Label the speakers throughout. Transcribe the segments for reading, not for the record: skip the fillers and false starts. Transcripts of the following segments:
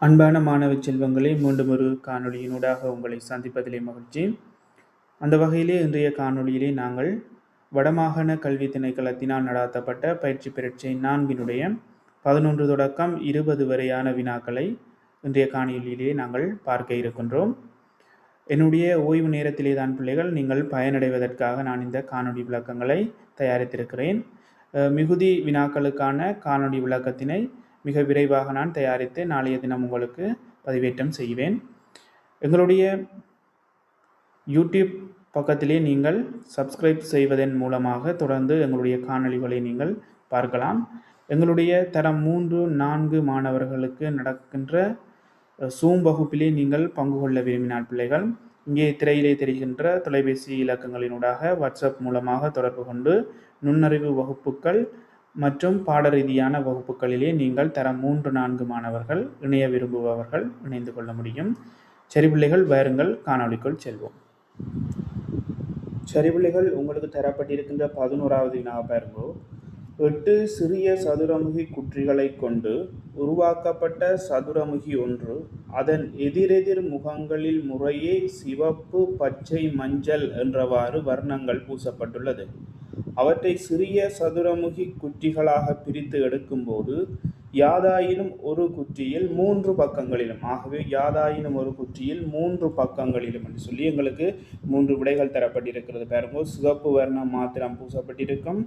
Speaker 1: அன்பான மாணவ செல்வங்களே, மீண்டும் ஒரு காணொளியினூடாக உங்களை சந்திப்பதிலே மகிழ்ச்சி. அந்த வகையிலே இன்றைய காணொளியிலே நாங்கள் வடமாகாண கல்வி திணைக்களத்தினால் நடாத்தப்பட்ட பயிற்சி பரீட்சை 4 11 தொடக்கம் 20 வரையான வினாக்களை இன்றைய காணொளியிலே நாங்கள் பார்க்க இருக்கின்றோம். என்னுடைய ஓய்வு நேரத்திலே தான் பிள்ளைகள் நீங்கள் பயனடைவதற்காக நான் இந்த காணொளி விளக்கங்களை தயாரித்திருக்கிறேன். மிகுதி வினாக்களுக்கான காணொளி விளக்கத்தினை மிக விரைவாக நான் தயாரித்து நாளைய தினம் உங்களுக்கு பதிவேற்றம் செய்வேன். எங்களுடைய யூடியூப் பக்கத்திலே நீங்கள் சப்ஸ்கிரைப் செய்வதன் மூலமாக தொடர்ந்து எங்களுடைய காணொளிகளை நீங்கள் பார்க்கலாம். எங்களுடைய தரம் 3, 4 மாணவர்களுக்கு நடக்கின்ற சூம் வகுப்பிலே நீங்கள் பங்கு கொள்ள விரும்பினால் பிள்ளைகள் இங்கே திரையிலே தெரிகின்ற தொலைபேசி இலக்கங்களினூடாக வாட்ஸ்அப் மூலமாக தொடர்பு கொண்டு நுண்ணறிவு வகுப்புகள் மற்றும் பாட ரீதியான வகுப்புகளிலே நீங்கள் தரம் 3, 4 மாணவர்கள் இணைய விரும்புபவர்கள் இணைந்து கொள்ள முடியும். சரி பிள்ளைகள், வாருங்கள் காணொளிக்குள் செல்வோம். சரி பிள்ளைகள், உங்களுக்கு தரப்பட்டிருக்கின்ற 11வது வினா பாருங்கோ. 8 சிறிய சதுரமுகி குற்றிகளை கொண்டு உருவாக்கப்பட்ட சதுரமுகி ஒன்று அதன் எதிரெதிர் முகங்களில் முறையே சிவப்பு, பச்சை, மஞ்சள் என்றவாறு வர்ணங்கள் பூசப்பட்டுள்ளது. அவற்றை சிறிய சதுரமுகி குற்றிகளாக பிரித்து எடுக்கும்போது யாதாயினும் ஒரு குற்றியில் 3 பக்கங்களிலும், ஆகவே யாதாயினும் ஒரு குற்றியில் 3 பக்கங்களிலும் என்று சொல்லி எங்களுக்கு 3 விடைகள் தரப்பட்டிருக்கிறது. பாருங்க, சிவப்பு வர்ணம் மாத்திரம் பூசப்பட்டிருக்கும்,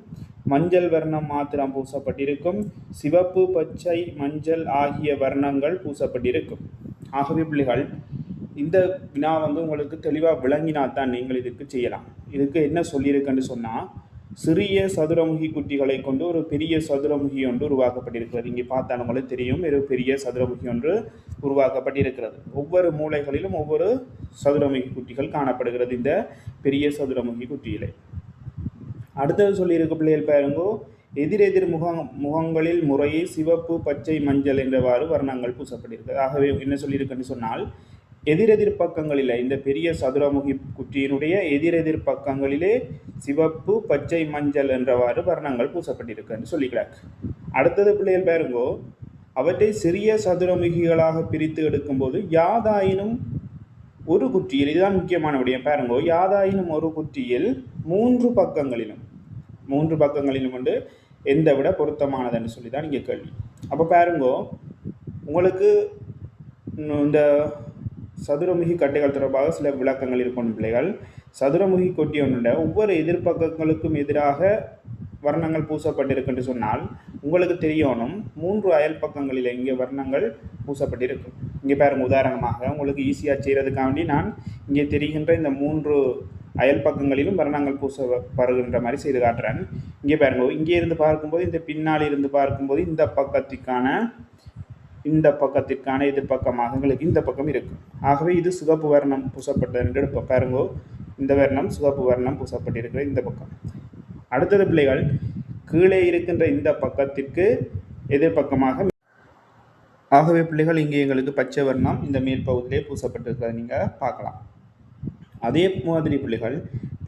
Speaker 1: மஞ்சள் வர்ணம் மாத்திரம் பூசப்பட்டிருக்கும், சிவப்பு, பச்சை, மஞ்சள் ஆகிய வர்ணங்கள் பூசப்பட்டிருக்கும். ஆகவே பிள்ளைகள், இந்த வினா உங்களுக்கு தெளிவாக விளங்கினால்தான் நீங்கள் இதுக்கு செய்யலாம். இதுக்கு என்ன சொல்லியிருக்குன்னு சொன்னால், சிறிய சதுரமுகி குட்டிகளை கொண்டு ஒரு பெரிய சதுரமுகி ஒன்று உருவாக்கப்பட்டிருக்கிறது. இங்கே பார்த்தால் உங்களுக்கு தெரியும், ஒரு பெரிய சதுரமுகி ஒன்று உருவாக்கப்பட்டிருக்கிறது. ஒவ்வொரு மூலைகளிலும் ஒவ்வொரு சதுரமுகி குட்டிகள் காணப்படுகிறது இந்த பெரிய சதுரமுகி குட்டியிலே. அடுத்தது சொல்லியிருக்க பிள்ளைகள் பாருங்கோ, எதிரெதிர் முகங்களில் முறையே சிவப்பு, பச்சை, மஞ்சள் என்றவாறு வர்ணங்கள் பூசப்பட்டிருக்கிறது. ஆகவே என்ன சொல்லியிருக்குன்னு சொன்னால், எதிரெதிர் பக்கங்களில் இந்த பெரிய சதுரமுகி குற்றியினுடைய எதிரெதிர் பக்கங்களிலே சிவப்பு, பச்சை, மஞ்சள் என்றவாறு வர்ணங்கள் பூசப்பட்டிருக்குன்னு சொல்லிக்கிறார். அடுத்தது பிள்ளைகள் பாருங்கோ, அவற்றை சிறிய சதுரமுகிகளாக பிரித்து எடுக்கும்போது யாதாயினும் ஒரு குற்றியில், இதுதான் முக்கியமான விடயம் பாருங்கோ, யாதாயினும் ஒரு குற்றியில் 3 பக்கங்களிலும் வந்து எந்த விட பொருத்தமானதுன்னு சொல்லி தான் இங்கே கேள்வி. அப்போ பாருங்கோ, உங்களுக்கு இந்த சதுரமுகி கட்டைகள் தொடர்பாக சில விளக்கங்கள் இருக்கும் பிள்ளைகள். சதுரமுகி கொட்டி ஒன்றுட ஒவ்வொரு எதிர்பக்கங்களுக்கும் எதிராக வர்ணங்கள் பூசப்பட்டிருக்குன்னு சொன்னால் உங்களுக்கு தெரியணும் 3 அயல் பக்கங்களில் இங்கே வர்ணங்கள் பூசப்பட்டிருக்கும். இங்கே பாருங்க, உதாரணமாக உங்களுக்கு ஈஸியாக செய்கிறதுக்காண்டி நான் இங்கே தெரிகின்ற இந்த 3 அயல் பக்கங்களிலும் வர்ணங்கள் பூசப்படுகின்ற மாதிரி செய்து காட்டுறேன். இங்கே பாருங்க, இங்கே இருந்து பார்க்கும்போது இந்த பின்னால் இருந்து பார்க்கும்போது இந்த பக்கத்திற்கான எதிர்பக்கமாக எங்களுக்கு இந்த பக்கம் இருக்கும். ஆகவே இது சிவப்பு வர்ணம் பூசப்பட்டது என்று எடுப்போம். பாருங்கோ, இந்த வர்ணம் சிவப்பு வர்ணம் பூசப்பட்டிருக்கிற இந்த பக்கம். அடுத்தது பிள்ளைகள், கீழே இருக்கின்ற இந்த பக்கத்திற்கு எதிர்பக்கமாக, ஆகவே பிள்ளைகள் இங்கே எங்களுக்கு பச்சை வர்ணம் இந்த மேல் பகுதியிலே பூசப்பட்டிருக்கிறத நீங்கள் பார்க்கலாம். அதே மாதிரி பிள்ளைகள்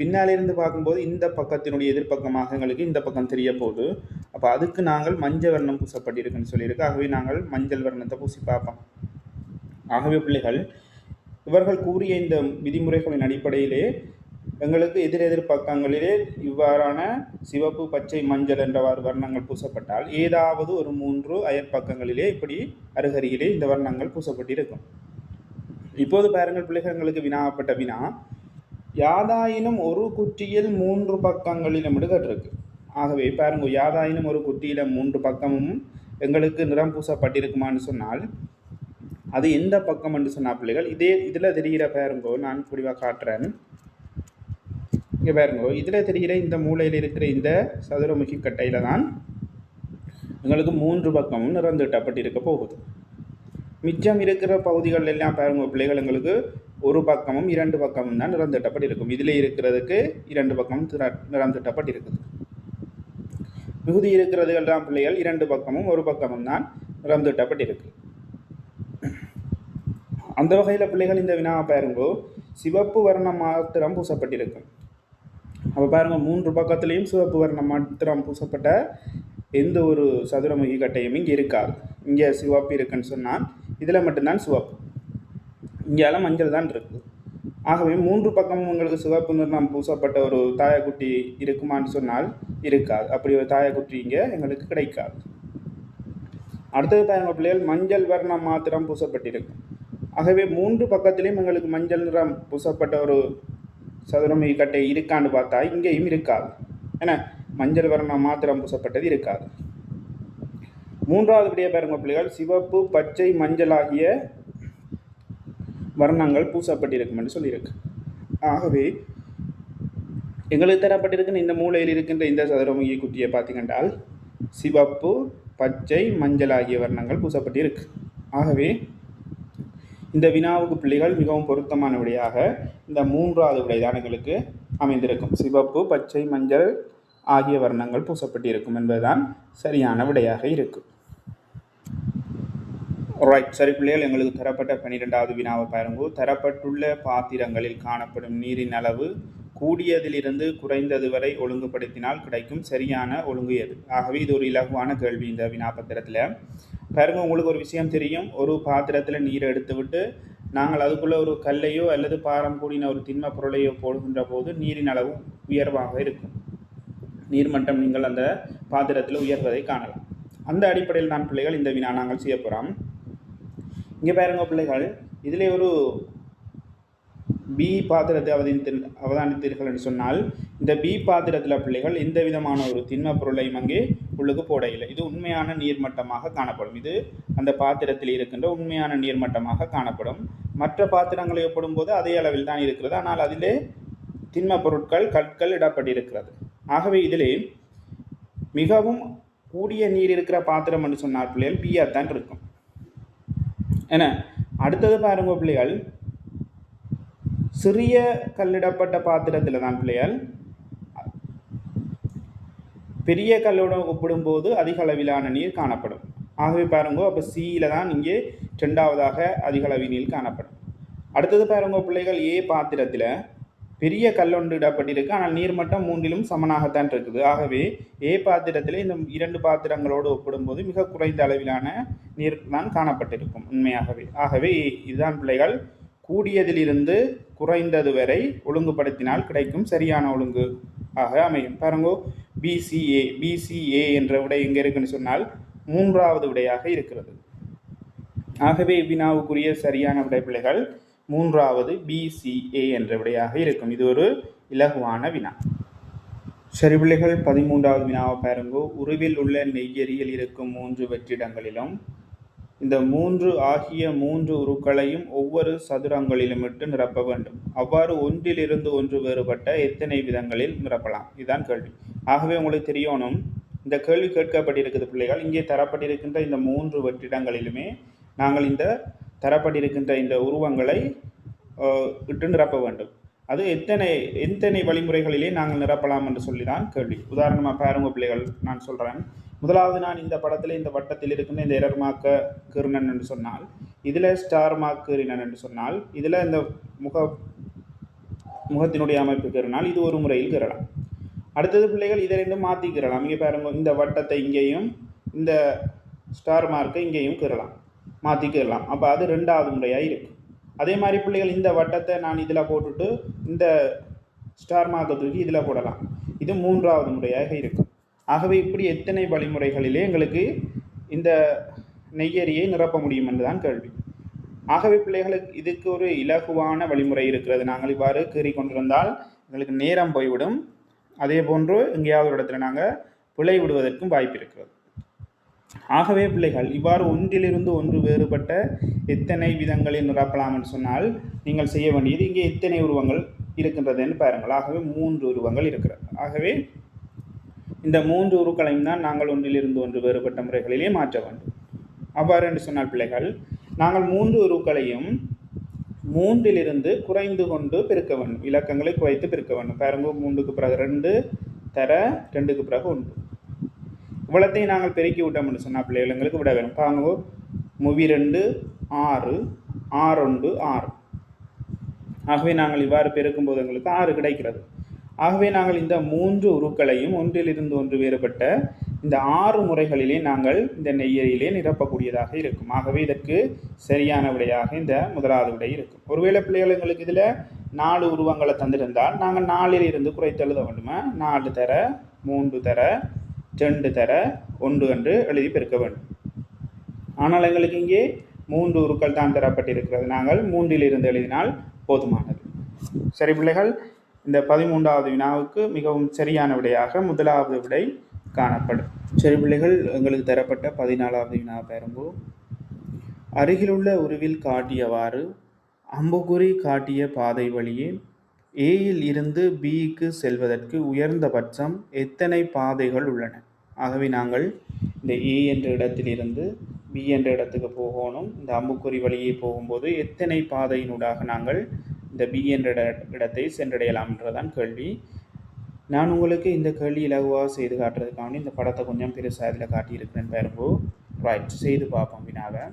Speaker 1: பின்னாலிருந்து பார்க்கும்போது இந்த பக்கத்தினுடைய எதிர்பக்கமாக எங்களுக்கு இந்த பக்கம் தெரிய போகுது. அப்போ அதுக்கு நாங்கள் மஞ்சள் வர்ணம் பூசப்பட்டிருக்குன்னு சொல்லியிருக்கு. ஆகவே நாங்கள் மஞ்சள் வர்ணத்தை பூசி பார்ப்போம். ஆகவே பிள்ளைகள், இவர்கள் கூறிய இந்த விதிமுறைகளின் அடிப்படையிலே எங்களுக்கு எதிரெதிர் பக்கங்களிலே இவ்வாறான சிவப்பு, பச்சை, மஞ்சள் என்றவாறு வர்ணங்கள் பூசப்பட்டால் ஏதாவது ஒரு 3 அயற்பக்கங்களிலே இப்படி அருகருகிலே இந்த வர்ணங்கள் பூசப்பட்டிருக்கும். இப்போது பாருங்கள் பிள்ளைகள், எங்களுக்கு வினாப்பட்ட வினா யாதாயினும் ஒரு குற்றியில் 3 பக்கங்களிலும் இருக்கு. ஆகவே பாருங்க, யாதாயினும் ஒரு குற்றியில 3 பக்கமும் எங்களுக்கு நிறம் பூசப்பட்டிருக்குமான்னு சொன்னால் அது எந்த பக்கம் என்று சொன்னால் பிள்ளைகள், இதில் தெரிகிற பாருங்கோ, நான் குடிவாக காட்டுறேன். இங்கே பாருங்கோ, இதில் தெரிகிற இந்த மூலையில் இருக்கிற இந்த சதுரமுகி கட்டையில் தான் எங்களுக்கு 3 பக்கமும் நிறந்தீட்டப்பட்டிருக்க போகுது. மிச்சம் இருக்கிற பகுதிகள் எல்லாம் பாருங்க பிள்ளைகள், எங்களுக்கு ஒரு பக்கமும் 2 பக்கமும் தான் நிறந்தீட்டப்பட்டிருக்கும். இதில் இருக்கிறதுக்கு 2 பக்கமும் நிறந்தீட்டப்பட்டிருக்குது. மிகுதி இருக்கிறது எல்லாம் பிள்ளைகள் 2 பக்கமும் ஒரு பக்கமும் தான் நிறந்தீட்டப்பட்டிருக்கு. அந்த வகையில் பிள்ளைகள் இந்த வினா பாருங்கோ, சிவப்பு வர்ணம் மாத்திரம் பூசப்பட்டிருக்கும். அப்போ பாருங்க, 3 பக்கத்துலேயும் சிவப்பு வர்ணம் மாத்திரம் பூசப்பட்ட எந்த ஒரு சதுரமுகி கட்டையும் இங்கே இருக்காது. இங்கே சிவப்பு இருக்குன்னு சொன்னால் இதில் மட்டும்தான் சிவப்பு, இங்கேயால மஞ்சள் தான் இருக்குது. ஆகவே 3 பக்கமும் உங்களுக்கு சிவப்பு நிறம் பூசப்பட்ட ஒரு தாயக்குட்டி இருக்குமான்னு சொன்னால் இருக்காது. அப்படி ஒரு தாயக்குட்டி இங்கே எங்களுக்கு கிடைக்காது. அடுத்தது பாருங்க பிள்ளைகள், மஞ்சள் வர்ணம் மாத்திரம் பூசப்பட்டிருக்கு. ஆகவே 3 பக்கத்திலையும் எங்களுக்கு மஞ்சள் நிறம் பூசப்பட்ட ஒரு சதுரமுகி கட்டை இருக்கான்னு பார்த்தா இங்கேயும் இருக்காது. ஏன்னா மஞ்சள் வர்ணம் மாத்திரம் பூசப்பட்டது இருக்காது. 3வது விடைய பாருங்க பிள்ளைகள், சிவப்பு பச்சை மஞ்சள் ஆகிய வர்ணங்கள் பூசப்பட்டிருக்கும் என்று சொல்லியிருக்கு. ஆகவே எங்களுக்கு தரப்பட்டிருக்கின்ற இந்த மூலையில் இருக்கின்ற இந்த சதுரமுகி குட்டியை பார்த்தீங்கன்றால் சிவப்பு பச்சை மஞ்சள் ஆகிய வர்ணங்கள் பூசப்பட்டிருக்கு. ஆகவே இந்த வினாவுக்கு பிள்ளைகள் மிகவும் பொருத்தமான விடையாக இந்த 3வது விடை தான் எங்களுக்கு அமைந்திருக்கும். சிவப்பு பச்சை மஞ்சள் ஆகிய வர்ணங்கள் பூசப்பட்டிருக்கும் என்பதுதான் சரியான விடையாக இருக்கும். ரைட், சரி பிள்ளைகள், எங்களுக்கு தரப்பட்ட 12வது வினாவை பாருங்க. தரப்பட்டுள்ள பாத்திரங்களில் காணப்படும் நீரின் அளவு கூடியதிலிருந்து குறைந்தது வரை ஒழுங்குபடுத்தினால் கிடைக்கும் சரியான ஒழுங்கு எது? ஆகவே இது ஒரு இலகுவான கேள்வி. இந்த வினாபத்திரத்தில் பாருங்க, உங்களுக்கு ஒரு விஷயம் தெரியும். ஒரு பாத்திரத்தில் நீரை எடுத்து விட்டு நாங்கள் அதுக்குள்ளே ஒரு கல்லையோ அல்லது பாரம் கூடின ஒரு திண்ம பொருளையோ போடுகின்ற போது நீரின் அளவு உயர்வாக இருக்கும். நீர்மட்டம் நீங்கள் அந்த பாத்திரத்தில் உயர்வதை காணலாம். அந்த அடிப்படையில் தான் பிள்ளைகள் இந்த வினா நாங்கள் செய்ய போகிறோம். இங்கே பாருங்க பிள்ளைகள், இதிலே ஒரு பி பாத்திரத்தை அவதானித்தீர்கள் என்று சொன்னால் இந்த பி பாத்திரத்தில் பிள்ளைகள் எந்த விதமான ஒரு திண்ம பொருளையும் அங்கே உள்ளுக்கு போட இல்லை. இது உண்மையான நீர்மட்டமாக காணப்படும். இது அந்த பாத்திரத்தில் இருக்கின்ற உண்மையான நீர்மட்டமாக காணப்படும். மற்ற பாத்திரங்களை ஒப்பிடும் போது அதே அளவில் தான் இருக்கிறது, ஆனால் அதிலே திண்ம பொருட்கள் கற்கள் இடப்பட்டிருக்கிறது. ஆகவே இதிலே மிகவும் கூடிய நீர் இருக்கிற பாத்திரம் என்று சொன்னால் பிள்ளைகள் பியா தான் இருக்கும். ஏன்னா அடுத்தது பாருங்க பிள்ளைகள், சிறிய கல்லிடப்பட்ட பாத்திரத்தில் தான் பிள்ளைகள் பெரிய கல்லோடு ஒப்பிடும்போது அதிக அளவிலான நீர் காணப்படும். ஆகவே பாருங்க, அப்போ சியில் தான் இங்கே 2வதாக அதிக அளவில் நீர் காணப்படும். அடுத்தது பாருங்க பிள்ளைகள், ஏ பாத்திரத்தில் பெரிய கல்லொன்று இடப்பட்டிருக்கு, ஆனால் நீர்மட்டம் 3லும் சமனாகத்தான் இருக்குது. ஆகவே ஏ பாத்திரத்தில் இந்த 2 பாத்திரங்களோடு ஒப்பிடும்போது மிக குறைந்த அளவிலான நீர் தான் காணப்பட்டிருக்கும் உண்மையாகவே. ஆகவே இதுதான் பிள்ளைகள் கூடியதிலிருந்து குறைந்தது வரை ஒழுங்குபடுத்தினால் கிடைக்கும் சரியான ஒழுங்கு ஆக அமையும். பாருங்கோ, பிசிஏ என்ற விடை எங்கே இருக்குன்னு சொன்னால் 3வது விடையாக இருக்கிறது. ஆகவே வினாவுக்குரிய சரியான விடை பிள்ளைகள் 3வது பிசிஏ என்ற விடையாக இருக்கும். இது ஒரு இலகுவான வினா. சரி பிள்ளைகள், 13வது வினாவை பாருங்கோ. உருவில் உள்ள நெய்யரியில் இருக்கும் 3 வெற்றிடங்களிலும் இந்த 3 ஆகிய 3 உருக்களையும் ஒவ்வொரு சதுரங்களிலும் இட்டு நிரப்ப வேண்டும். அவ்வாறு ஒன்றிலிருந்து ஒன்று வேறுபட்ட எத்தனை விதங்களில் நிரப்பலாம்? இதுதான் கேள்வி. ஆகவே உங்களுக்கு தெரியணும், இந்த கேள்வி கேட்கப்பட்டிருக்குது பிள்ளைகள். இங்கே தரப்பட்டிருக்கின்ற இந்த 3 வெற்றிடங்களிலுமே நாங்கள் இந்த தரப்பட்டிருக்கின்ற இந்த உருவங்களை இட்டு நிரப்ப வேண்டும். அது எத்தனை வழிமுறைகளிலே நாங்கள் நிரப்பலாம் என்று சொல்லி தான் கேள்வி. உதாரணமாக பாருங்க பிள்ளைகள், நான் சொல்கிறேன். முதலாவது, நான் இந்த படத்தில் இந்த வட்டத்தில் இருக்கின்ற இந்த எரர் மார்க்க கீறினன் என்று சொன்னால், இதில் ஸ்டார் மார்க் கீறினன் என்று சொன்னால், இதில் இந்த முகத்தினுடைய அமைப்பு கீறினால் இது ஒரு முறையில் கீறலாம். அடுத்தது பிள்ளைகள், இதை ரெண்டும் மாற்றி கீறலாம். இங்கே பாருங்க, இந்த வட்டத்தை இங்கேயும் இந்த ஸ்டார் மார்க்கை இங்கேயும் கீறலாம், மாற்றி கீறலாம். அப்போ அது 2வது முறையாக இருக்குது. அதே மாதிரி பிள்ளைகள், இந்த வட்டத்தை நான் இதில் போட்டுட்டு இந்த ஸ்டார் மார்க்கை தூக்கி இதில் போடலாம். இது 3வது முறையாக இருக்கும். ஆகவே இப்படி எத்தனை வழிமுறைகளிலே எங்களுக்கு இந்த நெய்யரியை நிரப்ப முடியும் என்றுதான் கேள்வி. ஆகவே பிள்ளைகளுக்கு இதுக்கு ஒரு இலகுவான வழிமுறை இருக்கிறது. நாங்கள் இவ்வாறு கீறி கொண்டிருந்தால் எங்களுக்கு நேரம் போய்விடும். அதே போன்று எங்கேயாவது ஒரு இடத்துல நாங்கள் பிழை விடுவதற்கும் வாய்ப்பு இருக்கிறது. ஆகவே பிள்ளைகள், இவ்வாறு ஒன்றிலிருந்து ஒன்று வேறுபட்ட எத்தனை விதங்களில் நிரப்பலாம் என்று சொன்னால் நீங்கள் செய்ய வேண்டியது, இங்கே எத்தனை உருவங்கள் இருக்கின்றது என்று பாருங்கள். ஆகவே 3 உருவங்கள் இருக்கிறது. ஆகவே இந்த 3 உருக்களையும் தான் நாங்கள் ஒன்றிலிருந்து ஒன்று வேறுபட்ட முறைகளிலே மாற்ற வேண்டும். அவ்வாறு என்று சொன்னால் பிள்ளைகள், நாங்கள் 3 உருக்களையும் 3லிருந்து குறைந்து கொண்டு பெருக்க வேண்டும். இலக்கங்களை குறைத்து பெருக்க வேண்டும். பாருங்க, 3க்கு பிறகு 2 தர 2க்கு பிறகு 1. இவ்வளத்தையும் நாங்கள் பெருக்கி விட்டோம் என்று சொன்னால் பிள்ளைகள் எங்களுக்கு விட வேணும். பாருங்க, 2 6 6 6. ஆகவே நாங்கள் இவ்வாறு பெருக்கும்போது எங்களுக்கு 6 கிடைக்கிறது. ஆகவே நாங்கள் இந்த 3 உருக்களையும் ஒன்றிலிருந்து ஒன்று வேறுபட்ட இந்த 6 முறைகளிலே நாங்கள் இந்த நெய்யரியிலே நிரப்பக்கூடியதாக இருக்கும். ஆகவே இதற்கு சரியான விடையாக இந்த முதலாவது விடை இருக்கும். ஒருவேளை பிள்ளைகள் எங்களுக்கு இதில் 4 உருவங்களை தந்திருந்தால் நாங்கள் 4ல் இருந்து குறைத்து எழுத வேண்டுமா? 4 தர 3 தர 2 தர 1 என்று எழுதி பெருக்க வேண்டும். ஆனால் எங்களுக்கு இங்கே 3 உருக்கள் தான் தரப்பட்டிருக்கிறது. நாங்கள் 3ல் இருந்து எழுதினால் போதுமானது. சரி பிள்ளைகள், இந்த 13வது வினாவுக்கு மிகவும் சரியான விடையாக முதலாவது விடை காணப்படும். சரி பிள்ளைகள், எங்களுக்கு தரப்பட்ட 14வது வினா பாருங்கோ. அருகிலுள்ள உருவில் காட்டியவாறு அம்புக்குறி காட்டிய பாதை வழியே ஏயில் இருந்து பிக்கு செல்வதற்கு உயர்ந்தபட்சம் எத்தனை பாதைகள் உள்ளன? ஆகவே நாங்கள் இந்த ஏ என்ற இடத்திலிருந்து பி என்ற இடத்துக்கு போகணும். இந்த அம்புக்குறி வழியே போகும்போது எத்தனை பாதையினூடாக நாங்கள் இந்த பி என்ற இடத்தை சென்றடையலாம் என்றதான் கேள்வி. நான் உங்களுக்கு இந்த கேள்வி இலகுவாக செய்து காட்டுறதுக்காக இந்த படத்தை கொஞ்சம் பெருசாக இதில் காட்டியிருக்கிறேன் பாருங்கோ. ரைட், செய்து பார்ப்போம் வினாவை.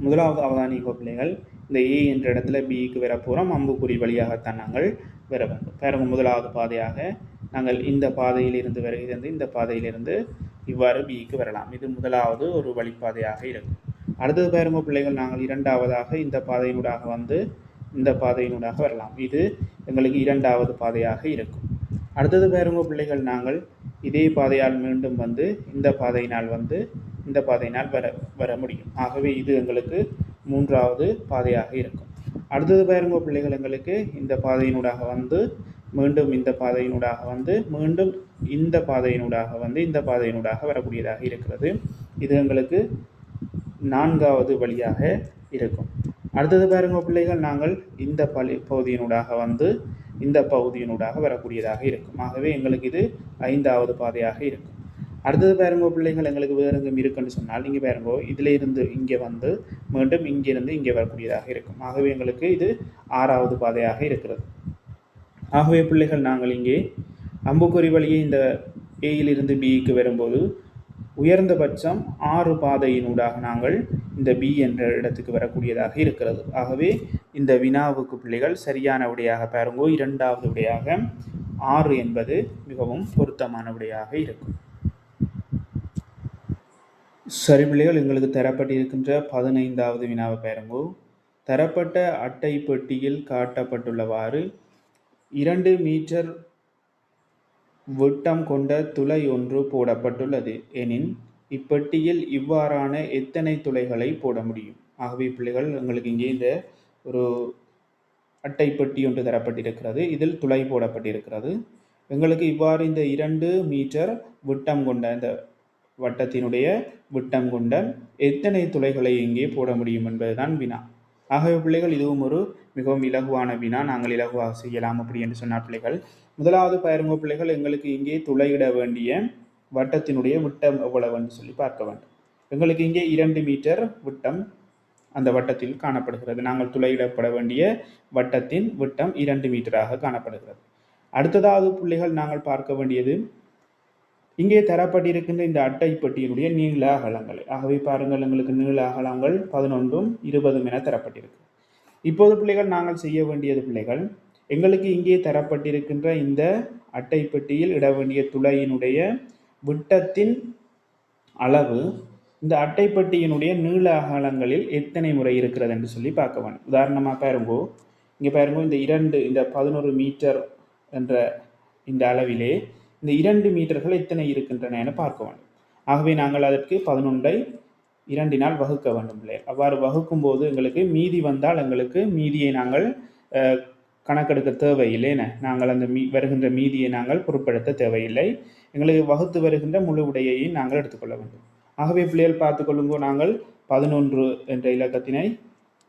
Speaker 1: முதலாவது அவதானிக்கோ பிள்ளைகள், இந்த ஏ என்ற இடத்துல பிக்கு வர போகிறோம். அம்புக்குறி வழியாகத்தான் நாங்கள் வர வேண்டும். பாருங்க, முதலாவது பாதையாக நாங்கள் இந்த பாதையிலிருந்து வருகிறது. இந்த பாதையிலிருந்து இவ்வாறு பிக்கு வரலாம். இது முதலாவது ஒரு வழிப்பாதையாக இருக்கும். அடுத்தது பாருங்க பிள்ளைகள், நாங்கள் இரண்டாவதாக இந்த பாதையினூடாக வந்து இந்த பாதையினூடாக வரலாம். இது எங்களுக்கு இரண்டாவது பாதையாக இருக்கும். அடுத்தது பாருங்க பிள்ளைகள், நாங்கள் இதே பாதையால் மீண்டும் வந்து இந்த பாதையினால் வந்து இந்த பாதையினால் வர முடியும். ஆகவே இது எங்களுக்கு மூன்றாவது பாதையாக இருக்கும். அடுத்தது பாருங்க பிள்ளைகள், எங்களுக்கு இந்த பாதையினூடாக வந்து மீண்டும் இந்த பாதையினூடாக வந்து மீண்டும் இந்த பாதையினூடாக வந்து இந்த பாதையினூடாக வரக்கூடியதாக இருக்கிறது. இது எங்களுக்கு நான்காவது வழியாக இருக்கும். அடுத்தது பாருங்க பிள்ளைகள், நாங்கள் இந்த பகுதியினூடாக வந்து இந்த பகுதியினூடாக வரக்கூடியதாக இருக்கும். ஆகவே எங்களுக்கு இது ஐந்தாவது பாதையாக இருக்கும். அடுத்தது பாருங்க பிள்ளைகள், எங்களுக்கு வேறு எங்கும் இருக்குன்னு சொன்னால் நீங்கள் பாருங்க, இதில் இருந்து இங்கே வந்து மீண்டும் இங்கிருந்து இங்கே வரக்கூடியதாக இருக்கும். ஆகவே எங்களுக்கு இது ஆறாவது பாதையாக இருக்கிறது. ஆகவே பிள்ளைகள், நாங்கள் இங்கே அம்புக்குறி வழியே இந்த ஏயிலிருந்து பிக்கு வரும்போது உயர்ந்தபட்சம் 6 பாதையினூடாக நாங்கள் இந்த பி என்ற இடத்துக்கு வரக்கூடியதாக இருக்கிறது. ஆகவே இந்த வினாவுக்கு பிள்ளைகள் சரியான விடையாக பாருங்கோ, இரண்டாவது விடையாக 6 என்பது மிகவும் பொருத்தமான விடையாக இருக்கும். சரி பிள்ளைகள், எங்களுக்கு தரப்பட்டிருக்கின்ற 15வது வினாவை பாருங்கோ. தரப்பட்ட அட்டை பெட்டியில் காட்டப்பட்டுள்ளவாறு 2 மீட்டர் விட்டம் கொண்ட துளை ஒன்று போடப்பட்டுள்ளது எனின் இப்பெட்டியில் இவ்வாறான எத்தனை துளைகளை போட முடியும்? ஆகவே பிள்ளைகள், எங்களுக்கு இங்கே இந்த ஒரு அட்டை பெட்டி ஒன்று தரப்பட்டிருக்கிறது. இதில் துளை போடப்பட்டிருக்கிறது. எங்களுக்கு இவ்வாறு இந்த 2 மீட்டர் விட்டம் கொண்ட இந்த வட்டத்தினுடைய விட்டம் கொண்ட எத்தனை துளைகளை இங்கே போட முடியும் என்பதுதான் வினா. ஆகவே பிள்ளைகள், இதுவும் ஒரு மிகவும் இலகுவான வினா. நாங்கள் இலகுவாக செய்யலாம் அப்படி என்று சொன்னார் பிள்ளைகள். முதலாவது பாருங்க பிள்ளைகள், எங்களுக்கு இங்கே துளையிட வேண்டிய வட்டத்தினுடைய விட்டம் எவ்வளவு என்று சொல்லி பார்க்க வேண்டும். எங்களுக்கு இங்கே 2 மீட்டர் விட்டம் அந்த வட்டத்தில் காணப்படுகிறது. நாங்கள் துளையிடப்பட வேண்டிய வட்டத்தின் விட்டம் 2 மீட்டராக காணப்படுகிறது. அடுத்ததாவது பிள்ளைகள், நாங்கள் பார்க்க வேண்டியது இங்கே தரப்பட்டிருக்கின்ற இந்த அட்டை பெட்டியினுடைய நீள அகலங்கள். ஆகவே பாருங்கள், எங்களுக்கு நீள அகலங்கள் 11ம் 20ம் என தரப்பட்டிருக்கு. இப்போது பிள்ளைகள், நாங்கள் செய்ய வேண்டியது பிள்ளைகள், எங்களுக்கு இங்கே தரப்பட்டிருக்கின்ற இந்த அட்டை பெட்டியில் இட வேண்டிய துளையினுடைய விட்டத்தின் அளவு இந்த அட்டை பெட்டியினுடைய நீள அகலங்களில் எத்தனை முறை இருக்கிறது என்று சொல்லி பார்க்க வேண்டும். உதாரணமாக பாருங்கோ, இங்கே பாருங்கோ, இந்த 11 மீட்டர் என்ற இந்த அளவிலே இந்த 2 மீட்டர்கள் எத்தனை இருக்கின்றன என பார்க்க வேண்டும். ஆகவே நாங்கள் அதற்கு 11ஐ 2னால் வகுக்க வேண்டும் பிள்ளைகள். அவ்வாறு வகுக்கும் போது எங்களுக்கு மீதி வந்தால் எங்களுக்கு மீதியை நாங்கள் கணக்கெடுக்க தேவையில்லை. நாங்கள் அந்த வருகின்ற மீதியை நாங்கள் பொருட்படுத்த தேவையில்லை. எங்களுக்கு வகுத்து வருகின்ற முழு விடையையும் நாங்கள் எடுத்துக்கொள்ள வேண்டும். ஆகவே பிள்ளைகள் பார்த்துக்கொள்ளுங்கோ, நாங்கள் 11 என்ற இலக்கத்தினை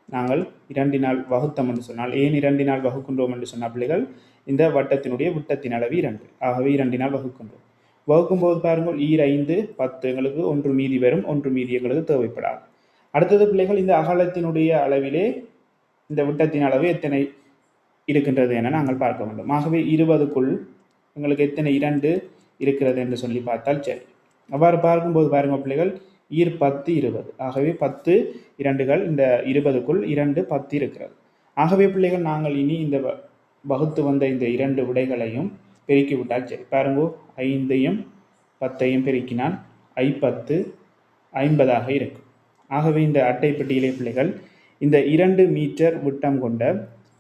Speaker 1: நாங்கள் 2னால் வகுத்தோம் என்று சொன்னால், ஏன் 2னால் வகுக்கின்றோம் என்று சொன்னால் பிள்ளைகள், இந்த வட்டத்தினுடைய விட்டத்தின் அளவு 2. ஆகவே 2னால் வகுக்கின்றோம். வகுக்கும்போது பாருங்கள், 5 10 எங்களுக்கு 1 மீதி வரும். 1 மீதி எங்களுக்கு தேவைப்படாது. அடுத்தது பிள்ளைகள், இந்த அகலத்தினுடைய அளவிலே இந்த விட்டத்தின் அளவு எத்தனை இருக்கின்றது என நாங்கள் பார்க்க வேண்டும். ஆகவே 20க்குள் எங்களுக்கு எத்தனை 2 இருக்கிறது என்று சொல்லி பார்த்தால் சரி. அவ்வாறு பார்க்கும்போது பாருங்கள் பிள்ளைகள், 10 20. ஆகவே 10 2கள் இந்த 20க்குள் 2 10 இருக்கிறது. ஆகவே பிள்ளைகள், நாங்கள் இனி இந்த வகுத்து வந்த இந்த 2 விடைகளையும் பெருக்கிவிட்டால் சரி. பாருங்கோ, 5ஐயும் 10ஐயும் பெருக்கினால் I10 50 இருக்கும். ஆகவே இந்த அட்டைப்பட்டியிலே பிள்ளைகள் இந்த 2 மீட்டர் விட்டம் கொண்ட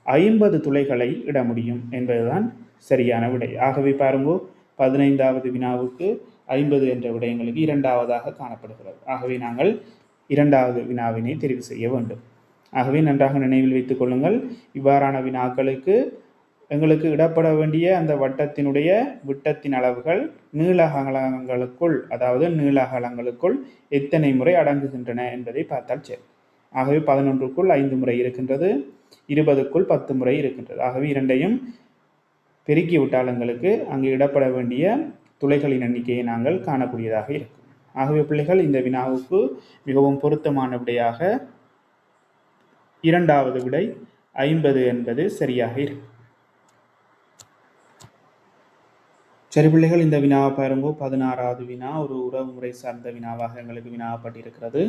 Speaker 1: 50 துளைகளை இட முடியும் என்பதுதான் சரியான விடை. ஆகவே பாருங்கோ 15வது வினாவுக்கு 50 என்ற விடயங்களுக்கு இரண்டாவதாக காணப்படுகிறது. ஆகவே நாங்கள் இரண்டாவது வினாவினை தெரிவு செய்ய வேண்டும். ஆகவே நன்றாக நினைவில் வைத்துக் கொள்ளுங்கள். இவ்வாறான வினாக்களுக்கு எங்களுக்கு இடப்பட வேண்டிய அந்த வட்டத்தினுடைய விட்டத்தின் அளவுகள் நீளகலங்களுக்குள், அதாவது நீளகலங்களுக்குள் எத்தனை முறை அடங்குகின்றன என்பதை பார்த்தால் சரி. ஆகவே 11க்குள் 5 முறை இருக்கின்றது, 20க்குள் 10 முறை இருக்கின்றது. ஆகவே இரண்டையும் பெருக்கிவிட்டால் எங்களுக்கு அங்கு இடப்பட வேண்டிய துளைகளின் எண்ணிக்கையை நாங்கள் காணக்கூடியதாக இருக்கும். ஆகவே பிள்ளைகள் இந்த வினாவுக்கு மிகவும் பொருத்தமான விடையாக இரண்டாவது விடை 50 என்பது சரியாக இருக்கும். சரி பிள்ளைகள், இந்த வினாவை பாருங்க. 16வது வினா ஒரு உறவு முறை சார்ந்த வினாவாக எங்களுக்கு வினாப்பட்டிருக்கிறது.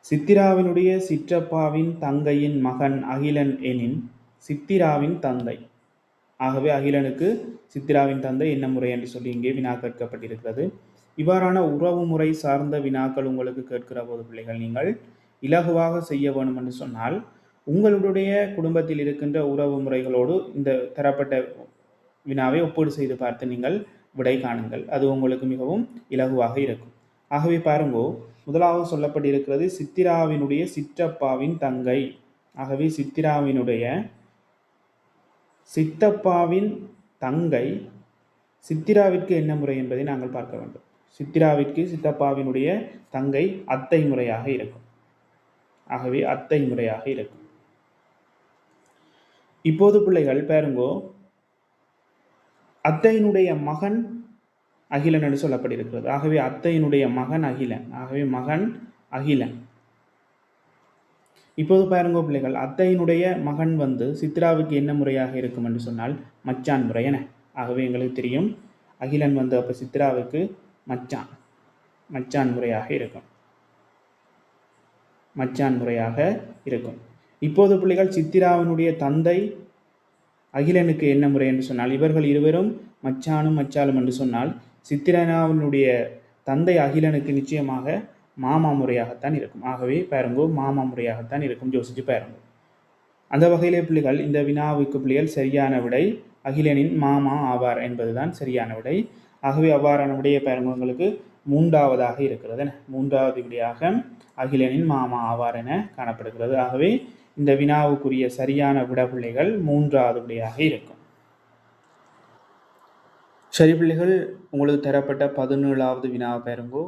Speaker 1: சித்திராவினுடைய சிற்றப்பாவின் தங்கையின் மகன் அகிலன் எனின் சித்திராவின் தந்தை. ஆகவே அகிலனுக்கு சித்திராவின் தந்தை என்ன முறை என்று சொல்லி இங்கே வினா கேட்கப்பட்டிருக்கிறது. இவ்வாறான உறவு முறை சார்ந்த வினாக்கள் உங்களுக்கு கேட்கிற போது பிள்ளைகள் நீங்கள் இலகுவாக செய்ய வேண்டும் என்று சொன்னால் உங்களுடைய குடும்பத்தில் இருக்கின்ற உறவு முறைகளோடு இந்த தரப்பட்ட வினாவை ஒப்பீடு செய்து பார்த்து நீங்கள் விடை காணுங்கள். அது உங்களுக்கு மிகவும் இலகுவாக இருக்கும். ஆகவே பாருங்கோ, முதலாவது சொல்லப்பட்டிருக்கிறது சித்திராவினுடைய சிற்றப்பாவின் தங்கை. ஆகவே சித்திராவினுடைய சித்தப்பாவின் தங்கை சித்திராவிற்கு என்ன முறை என்பதை நாங்கள் பார்க்க வேண்டும். சித்திராவிற்கு சித்தப்பாவினுடைய தங்கை அத்தை முறையாக இருக்கும். ஆகவே அத்தை முறையாக இருக்கும். இப்போது பிள்ளைகள் பாருங்கோ, அத்தையினுடைய மகன் அகிலன் என்று சொல்லப்பட்டிருக்கிறது. ஆகவே அத்தையினுடைய மகன் அகிலன். ஆகவே மகன் அகிலன். இப்போது பாருங்க பிள்ளைகள், அத்தையினுடைய மகன் சித்திராவுக்கு என்ன முறையாக இருக்கும் என்று சொன்னால் மச்சான் முறை என. ஆகவே எங்களுக்கு தெரியும் அகிலன் அப்போ சித்திராவுக்கு மச்சான் முறையாக இருக்கும். மச்சான் முறையாக இருக்கும். இப்போது பிள்ளைகள், சித்திராவினுடைய தந்தை அகிலனுக்கு என்ன முறை என்று சொன்னால் இவர்கள் இருவரும் மச்சானும் மச்சாலும் என்று சொன்னால் சித்திராவினுடைய தந்தை அகிலனுக்கு நிச்சயமாக மாமா முறையாகத்தான் இருக்கும். ஆகவே பாருங்கோ, மாமா முறையாகத்தான் இருக்கும். யோசிச்சு பாருங்க. அந்த வகையிலே பிள்ளைகள் இந்த வினாவுக்கு பிள்ளைகள் சரியான விடை அகிலனின் மாமா ஆவார் என்பதுதான் சரியான விடை. ஆகவே அவ்வாறான விடையை பாருங்க உங்களுக்கு மூன்றாவதாக இருக்கிறது. மூன்றாவது விடையாக அகிலனின் மாமா ஆவார் என காணப்படுகிறது. ஆகவே இந்த வினாவுக்குரிய சரியான விட பிள்ளைகள் மூன்றாவது விடையாக இருக்கும். சரி பிள்ளைகள், உங்களுக்கு தரப்பட்ட 17வது வினாவை பாருங்கோ.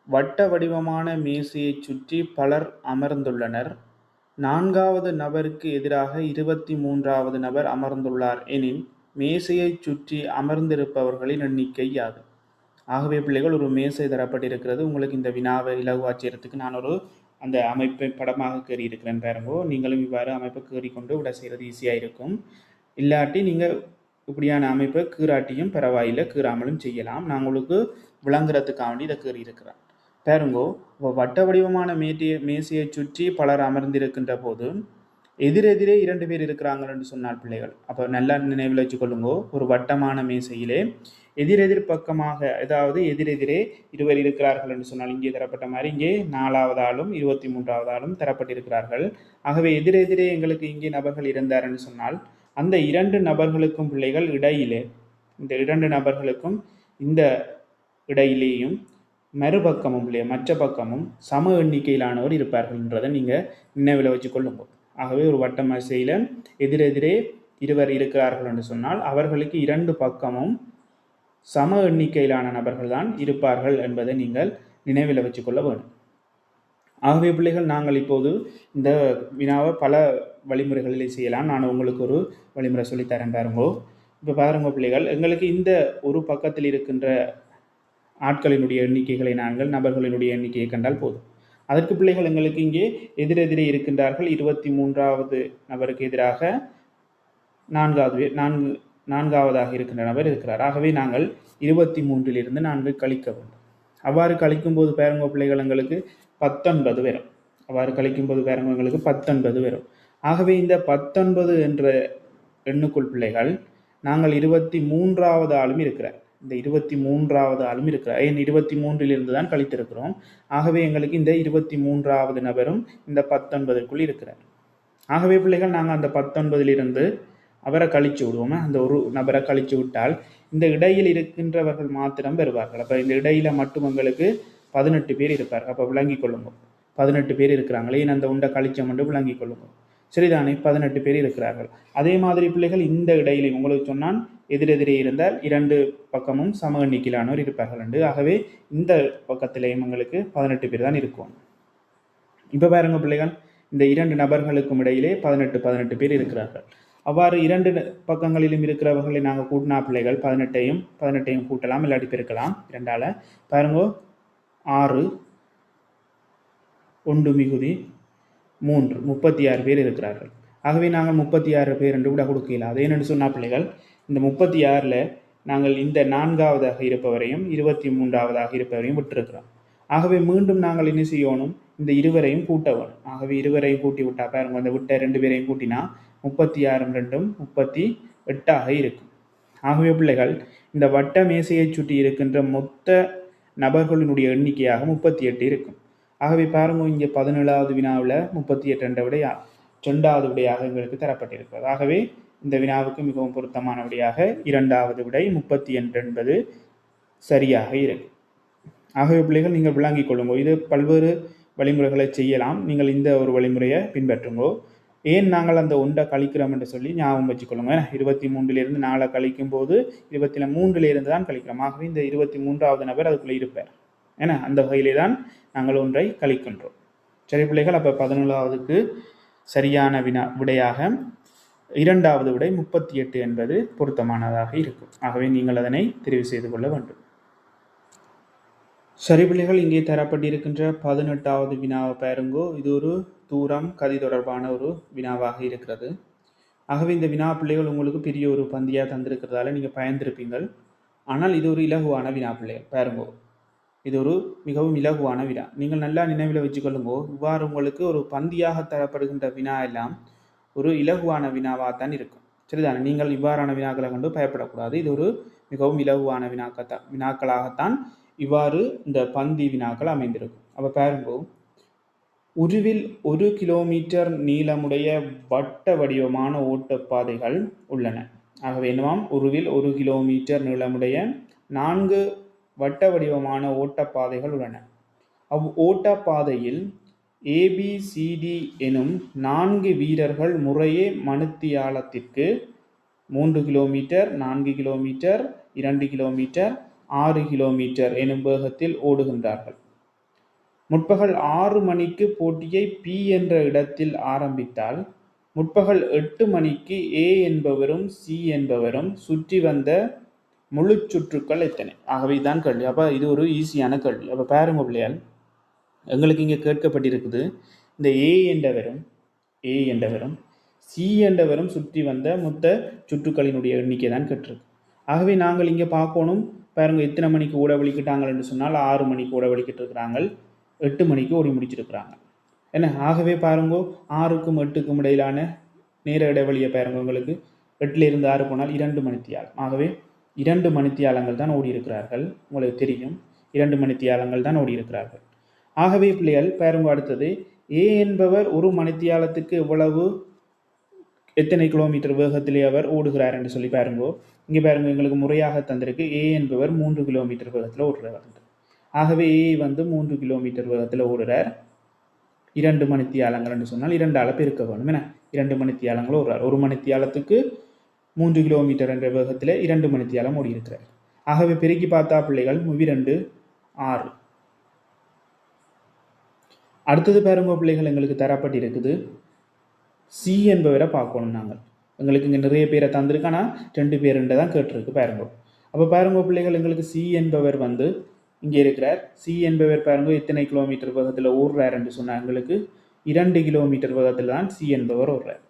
Speaker 1: வட்ட வடிவமான மேசையை சுற்றி பலர் அமர்ந்துள்ளனர். 4வது நபருக்கு எதிராக 23வது நபர் அமர்ந்துள்ளார் எனின் மேசையை சுற்றி அமர்ந்திருப்பவர்களின் எண்ணிக்கை யாது? ஆகவே பிள்ளைகள், ஒரு மேசை தரப்பட்டிருக்கிறது. உங்களுக்கு இந்த வினாவை இலகுவாச்சியறதுக்கு நான் ஒரு அந்த அமைப்பை படமாக கேறி இருக்கிறேன் பாருங்கோ. நீங்களும் இவ்வாறு அமைப்பை கேறிக்கொண்டு விட செய்கிறது ஈஸியாக இருக்கும். இல்லாட்டி நீங்கள் இப்படியான அமைப்பை கீராட்டியும் பரவாயில்லை, கீறாமலும் செய்யலாம். நான் உங்களுக்கு விளங்குறதுக்காண்டி இதை கேறி இருக்கிறேன் பாருங்கோ. வட்ட வடிவமான மேசையை சுற்றி பலர் அமர்ந்திருக்கின்ற போது எதிரெதிரே 2 பேர் இருக்கிறாங்கன்னு சொன்னால் பிள்ளைகள், அப்போ நல்லா நினைவில் வச்சுக்கொள்ளுங்கோ. ஒரு வட்டமான மேசையிலே எதிரெதிர் பக்கமாக, அதாவது எதிரெதிரே 2 பேர் இருக்கிறார்கள் என்று சொன்னால் இங்கே தரப்பட்ட மாதிரி இங்கே 4வது ஆளும் 23வது ஆளும் தரப்பட்டிருக்கிறார்கள். ஆகவே எதிரெதிரே எங்களுக்கு இங்கே நபர்கள் இருந்தார் என்று சொன்னால் அந்த 2 நபர்களுக்கும் பிள்ளைகள் இடையிலே, இந்த 2 நபர்களுக்கும் இந்த இடையிலேயும் மறுபக்கமும் மற்ற பக்கமும் சம எண்ணிக்கையிலானவர் இருப்பார்கள் என்றதை நீங்கள் நினைவில் வச்சு கொள்ளுங்க. ஆகவே ஒரு வட்ட மேசையில் எதிரெதிரே 2 இருக்கிறார்கள் என்று சொன்னால் அவர்களுக்கு 2 பக்கமும் சம எண்ணிக்கையிலான நபர்கள் தான் இருப்பார்கள் என்பதை நீங்கள் நினைவில் வச்சுக்கொள்ள வேண்டும். ஆகவே பிள்ளைகள், நாங்கள் இப்போது இந்த வினாவை பல வழிமுறைகளில் செய்யலாம். நான் உங்களுக்கு ஒரு வழிமுறை சொல்லித்தரேன் பாருங்கோ. இப்போ பாருங்க பிள்ளைகள், எங்களுக்கு இந்த ஒரு பக்கத்தில் இருக்கின்ற ஆட்களினுடைய எண்ணிக்கைகளை நாங்கள் நபர்களினுடைய எண்ணிக்கையை கண்டால் போதும். அதற்கு பிள்ளைகள் எங்களுக்கு இங்கே எதிரெதிரே இருக்கின்றார்கள். 23வது நபருக்கு எதிராக 4வதாக இருக்கின்ற நபர் இருக்கிறார். ஆகவே நாங்கள் 23லிருந்து 4 கழிக்க வேண்டும். அவ்வாறு கழிக்கும்போது பாருங்க பிள்ளைகள் எங்களுக்கு 19 வரும். அவ்வாறு கழிக்கும்போது பாருங்க எங்களுக்கு 19 வரும். ஆகவே இந்த 19 என்ற எண்ணுக்குள் பிள்ளைகள் நாங்கள் 23வது ஆளும் இருக்கிறார். இந்த 23வது ஆளும் இருக்கிறார். ஏன் 23லிருந்து தான் கழித்திருக்கிறோம். ஆகவே எங்களுக்கு இந்த 23வது நபரும் இந்த 19க்குள் இருக்கிறார். ஆகவே பிள்ளைகள் நாங்கள் அந்த 19லிருந்து அவரை கழிச்சு விடுவோம். அந்த ஒரு நபரை கழிச்சு விட்டால் இந்த இடையில் இருக்கின்றவர்கள் மாத்திரம் பெறுவார்கள். அப்போ இந்த இடையில மட்டும் எங்களுக்கு 18 பேர் இருப்பார்கள். அப்போ விளங்கி கொள்ளுங்க, 18 பேர் இருக்கிறாங்களே, அந்த உண்டை கழிச்சம் மட்டும் விளங்கி கொள்ளுங்க. சரிதானே, 18 பேர் இருக்கிறார்கள். அதே மாதிரி பிள்ளைகள் இந்த இடையிலே உங்களுக்கு சொன்னால் எதிரெதிரே இருந்தால் 2 பக்கமும் சம எண்ணிக்கையிலானோர் இருப்பார்கள் என்று. ஆகவே இந்த பக்கத்திலேயும் எங்களுக்கு 18 பேர் தான் இருக்கும். இப்போ பாருங்க பிள்ளைகள், இந்த 2 நபர்களுக்கும் இடையிலே 18 பேர் இருக்கிறார்கள். அவ்வாறு 2 பக்கங்களிலும் இருக்கிறவர்களை நாங்கள் கூட்டினா பிள்ளைகள் 18ஐயும் கூட்டலாம், இல்லாட்டி பெருக்கலாம் 2ஆல். பாருங்க, 6 1 மிகுதி 3 36 பேர் இருக்கிறார்கள். ஆகவே நாங்கள் 36 பேர் என்று கூட கொடுக்கலாம். அது என்னென்னு சொன்னால் பிள்ளைகள், இந்த 36ல் நாங்கள் இந்த 4ஆவதாக இருப்பவரையும் 23ஆவதாக இருப்பவரையும் விட்டுருக்கிறோம். ஆகவே மீண்டும் நாங்கள் என்ன செய்யணும், இந்த இருவரையும் கூட்ட வேணும். ஆகவே இருவரையும் கூட்டி விட்டா பாருங்க, அந்த விட்ட 2 பேரையும் கூட்டினா 36 2 38ஆக இருக்கும். ஆகவே பிள்ளைகள், இந்த வட்ட மேசையை சுற்றி இருக்கின்ற மொத்த நபர்களினுடைய எண்ணிக்கையாக 38 இருக்கும். ஆகவே பாருங்க, இங்கே 17வது வினாவில் 38 விட 2வது விடையாக எங்களுக்கு தரப்பட்டிருக்கிறது. ஆகவே இந்த வினாவுக்கு மிகவும் பொருத்தமான விடையாக 2வது விடை 38 என்பது சரியாக இருக்கும். ஆகவே பிள்ளைகள், நீங்கள் விளங்கிக் கொள்ளுங்க. இது பல்வேறு வழிமுறைகளை செய்யலாம். நீங்கள் இந்த ஒரு வழிமுறையை பின்பற்றுங்கோ. ஏன் நாங்கள் அந்த ஒன்றை கழிக்கிறோம் என்று சொல்லி ஞாபகம் வச்சுக்கொள்ளுங்க. 23லிருந்து 4 கழிக்கும் போது 23லிருந்து தான் கழிக்கிறோம். ஆகவே இந்த 23வது நபர் அதுக்குள்ளே இருப்பார். ஏன்னா அந்த வகையிலே தான் நாங்கள் ஒன்றை கழிக்கின்றோம். சரி பிள்ளைகள், அப்போ 17வதுக்கு சரியான விடையாக 2வது விடை 38 என்பது பொருத்தமானதாக இருக்கும். ஆகவே நீங்கள் அதனை தெரிவு செய்து கொள்ள வேண்டும். சரி பிள்ளைகள், இங்கே தரப்பட்டிருக்கின்ற 18வது வினாவை பாருங்கோ. இது ஒரு தூரம் கதி தொடர்பான ஒரு வினாவாக இருக்கிறது. ஆகவே இந்த வினா பிள்ளைகள் உங்களுக்கு பெரிய ஒரு பந்தியாக தந்திருக்கிறதால நீங்கள் பயந்திருப்பீங்கள். ஆனால் இது ஒரு இலகுவான வினா பிள்ளைகள். பாருங்கோ, இது ஒரு மிகவும் இலகுவான வினா. நீங்கள் நல்லா நினைவில் வச்சுக்கொள்ளுங்கோ. இவ்வாறு உங்களுக்கு ஒரு பந்தியாக தரப்படுகின்ற வினா எல்லாம் ஒரு இலகுவான வினாவாகத்தான் இருக்கும். சரிதானே, நீங்கள் இவ்வாறான வினாக்களை கொண்டு பயப்படக்கூடாது. இது ஒரு மிகவும் இலகுவான வினாக்களாகத்தான் இவ்வாறு இந்த பந்தி வினாக்கள் அமைந்திருக்கும். அப்போ பாருங்கோ, உருவில் 1 கிலோமீட்டர் நீளமுடைய வட்ட வடிவமான ஓட்டப்பாதைகள் உள்ளன. ஆகவே என்னவாம், உருவில் 1 கிலோமீட்டர் நீளமுடைய 4 வட்ட வடிவமான ஓட்டப்பாதைகள் உள்ளன. ஓட்டப்பாதையில் ABCD எனும் 4 வீரர்கள் முறையே மணித்தியாலத்திற்கு 3 கிலோமீட்டர், 4 கிலோமீட்டர், 2 கிலோமீட்டர், 6 கிலோமீட்டர் எனும் வேகத்தில் ஓடுகின்றார்கள். முற்பகல் 6 மணிக்கு போட்டியை P என்ற இடத்தில் ஆரம்பித்தால் முற்பகல் 8 மணிக்கு A என்பவரும் C என்பவரும் சுற்றி வந்த முழு சுற்றுக்கள் எத்தனை? ஆகவே இதுதான் கேள்வி. அப்போ இது ஒரு ஈஸியான கேள்வி. அப்போ பாருங்க பிள்ளையால், எங்களுக்கு இங்கே கேட்கப்பட்டிருக்குது, இந்த A என்றவரும் C என்றவரும் சுற்றி வந்த மொத்த சுற்றுக்களினுடைய எண்ணிக்கை தான் கேட்டிருக்கு. ஆகவே நாங்கள் இங்கே பார்க்கணும். பாருங்க, எத்தனை மணிக்கு ஓட வலிக்கிட்டாங்க என்று சொன்னால் 6 மணிக்கு ஓட வலிக்கிட்டு இருக்கிறாங்க, 8 மணிக்கு ஓடி முடிச்சிருக்கிறாங்க. என்ன, ஆகவே பாருங்கோ, 6க்கும் 8க்கும் இடையிலான நேர இடைவெளியை பாருங்க. உங்களுக்கு 8லிருந்து 6 போனால் 2 மணித்தியாலம். ஆகவே 2 மணித்தியாலங்கள் தான் ஓடி இருக்கிறார்கள். உங்களுக்கு தெரியும், 2 மணித்தியாலங்கள் தான் ஓடி இருக்கிறார்கள். ஆகவே பிள்ளைகள் பாருங்க, அடுத்தது A என்பவர் ஒரு மணித்தியாலத்துக்கு எத்தனை கிலோமீட்டர் வேகத்திலே அவர் ஓடுகிறார் என்று சொல்லி பாருங்கோ. இங்கே பாருங்க, எங்களுக்கு முறையாக தந்திருக்கு A என்பவர் 3 கிலோமீட்டர் வேகத்தில் ஓடுறார். ஆகவே A 3 கிலோமீட்டர் வேகத்தில் ஓடுறார். 2 மணித்தியாலங்கள் என்று சொன்னால் 2ஆல் பெருக்க வேணும். என்ன, 2 மணித்தியாலங்கள் ஓடுறார். 1 மணித்தியாலத்துக்கு 3 கிலோமீட்டர் என்ற வேகத்தில் 2 மணித்தியாலம் ஓடி இருக்கிறார். ஆகவே பெருக்கி பார்த்தா பிள்ளைகள் 2 6. அடுத்தது பாருங்க பிள்ளைகள், எங்களுக்கு தரப்பட்டிருக்குது C என்பவரை பார்க்கணும். நாங்கள் எங்களுக்கு இங்கே நிறைய பேரை தந்திருக்கானா 2 பேருன்ற தான் கேட்டிருக்கு பாருங்க. அப்போ பாருங்க பிள்ளைகள், எங்களுக்கு C என்பவர் இங்கே இருக்கிறார். C என்பவர் பாருங்க எத்தனை கிலோமீட்டர் வேகத்தில் ஓடுறார் என்று சொன்னால் எங்களுக்கு 2 கிலோமீட்டர் வேகத்தில் தான் C என்பவர் ஓடுறார்.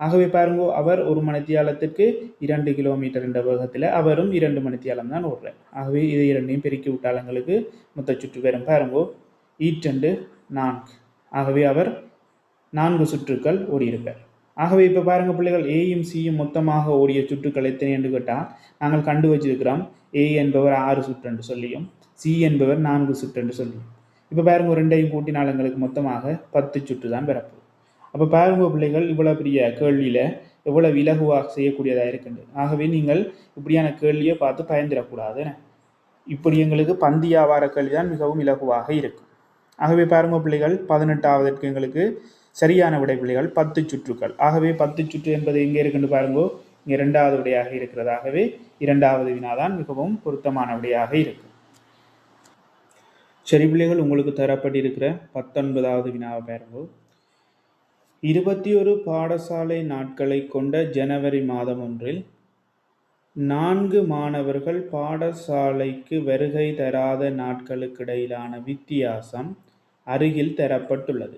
Speaker 1: ஆகவே பாருங்க, அவர் 1 மணித்தியாலத்துக்கு 2 கிலோமீட்டர் என்ற வேகத்தில் அவரும் 2 மணித்தியாலம் தான் ஓடுறார். ஆகவே இதை இரண்டையும் பெருக்கி விட்டால் எங்களுக்கு மொத்த சுற்று பேரும் பாருங்க 2 4. ஆகவே அவர் 4 சுற்றுக்கள் ஓடியிருப்பார். ஆகவே இப்போ பாருங்கள் பிள்ளைகள், ஏயும் சியும் மொத்தமாக ஓடிய சுற்றுக்கள் எத்தனை என்று கேட்டால் நாங்கள் கண்டு வச்சிருக்கிறோம் ஏ என்பவர் 6 சுற்று என்று சொல்லியும் சி என்பவர் 4 சுற்று என்று சொல்லியும். இப்போ பாருங்க ரெண்டையும் கூட்டினால் எங்களுக்கு மொத்தமாக 10 சுற்று தான் பிறப்பு. அப்போ பாருங்க பிள்ளைகள் இவ்வளோ பெரிய கேள்வியில் எவ்வளவு இலகுவாக செய்யக்கூடியதாக இருக்கின்றது. ஆகவே நீங்கள் இப்படியான கேள்வியை பார்த்து பயந்துடக்கூடாது. இப்படி எங்களுக்கு பந்தியாவார கேள்வி தான் மிகவும் இலகுவாக இருக்கும். ஆகவே பாருங்க பிள்ளைகள் 18ஆவதற்கு எங்களுக்கு சரியான விடை பிள்ளைகள் 10 சுற்றுக்கள். ஆகவே 10 சுற்று என்பது எங்கே இருக்குன்னு பாருங்கோ, இங்கே 2வது விடையாக இருக்கிறது. ஆகவே 2வது வினாதான் மிகவும் பொருத்தமான விடையாக இருக்கும். சரி பிள்ளைகள், உங்களுக்கு தரப்பட்டிருக்கிற 19வது வினாவை பாருங்கோ. 21 பாடசாலை நாட்களை கொண்ட ஜனவரி மாதம் ஒன்றில் 4 மாணவர்கள் பாடசாலைக்கு வருகை தராத நாட்களுக்கிடையிலான வித்தியாசம் அருகில் தரப்பட்டுள்ளது.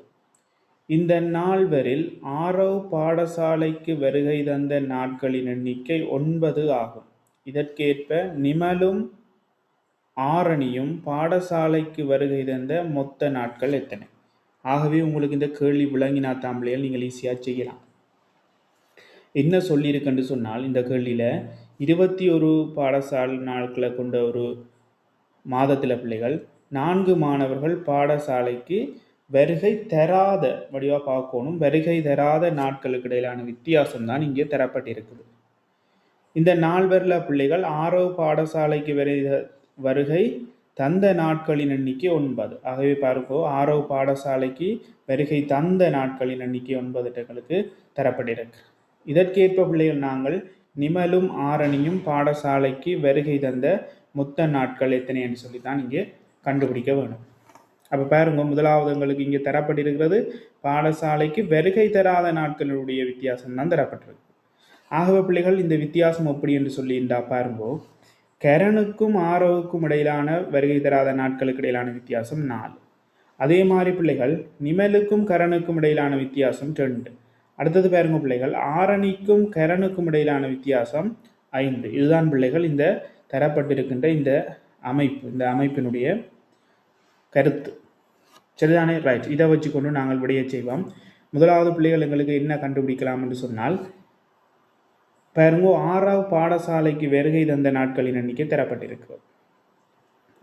Speaker 1: இந்த நால்வரில் ஆரவ் பாடசாலைக்கு வருகை தந்த நாட்களின் எண்ணிக்கை 9 ஆகும். இதற்கேற்ப நிமலும் ஆரணியும் பாடசாலைக்கு வருகை தந்த மொத்த நாட்கள் எத்தனை? ஆகவே உங்களுக்கு இந்த கேள்வி விளங்கினா தாம்பிள்ளைகள் நீங்கள் ஈஸியாக செய்யலாம். என்ன சொல்லியிருக்குன்னு சொன்னால், இந்த கேள்வியில் 21 பாடசாலை நாட்களை கொண்ட ஒரு மாதத்தில் பிள்ளைகள் 4 மாணவர்கள் பாடசாலைக்கு வருகை தராத வடிவாக பார்க்கணும். வருகை தராத நாட்களுக்கு இடையிலான வித்தியாசம் தான் இங்கே தரப்பட்டிருக்குது. இந்த 4 பிள்ளைகள் ஆரவ் பாடசாலைக்கு வருகை தந்த நாட்களின் எண்ணிக்கை 9. ஆகவே பாருங்கோ, ஆரவ் பாடசாலைக்கு வருகை தந்த நாட்களின் எண்ணிக்கை 9 எங்களுக்கு தரப்பட்டிருக்கு. இதற்கேற்ப பிள்ளைகள் நாங்கள் நிமலும் ஆரணியும் பாடசாலைக்கு வருகை தந்த மொத்த நாட்கள் எத்தனை என்று சொல்லித்தான் இங்கே கண்டுபிடிக்க வேணும். அப்போ பாருங்க, முதலாவது எங்களுக்கு இங்கே தரப்பட்டிருக்கிறது பாடசாலைக்கு வருகை தராத நாட்களுடைய வித்தியாசம் தான் தரப்பட்டிருக்கு. ஆகவே பிள்ளைகள் இந்த வித்தியாசம் எப்படி என்று சொல்லிண்டா பாருங்கோ, கரனுக்கும் ஆரவுக்கும் இடையிலான வருகை தராத நாட்களுக்கு இடையிலான வித்தியாசம் 4. அதே மாதிரி பிள்ளைகள் நிமலுக்கும் கரனுக்கும் இடையிலான வித்தியாசம் 2. அடுத்தது பாருங்க பிள்ளைகள், ஆரணிக்கும் கரனுக்கும் இடையிலான வித்தியாசம் 5. இதுதான் பிள்ளைகள் இந்த தரப்பட்டிருக்கின்ற இந்த அமைப்பினுடைய கருத்து. சரிதானே? ரைட். இதை வச்சுக்கொண்டு நாங்கள் விடைய செய்வோம். முதலாவது பிள்ளைகள் எங்களுக்கு என்ன கண்டுபிடிக்கலாம் என்று சொன்னால், பாருங்கோ, ஆறாவது பாடசாலைக்கு வருகை தந்த நாட்களின் எண்ணிக்கை தரப்பட்டிருக்கிறது.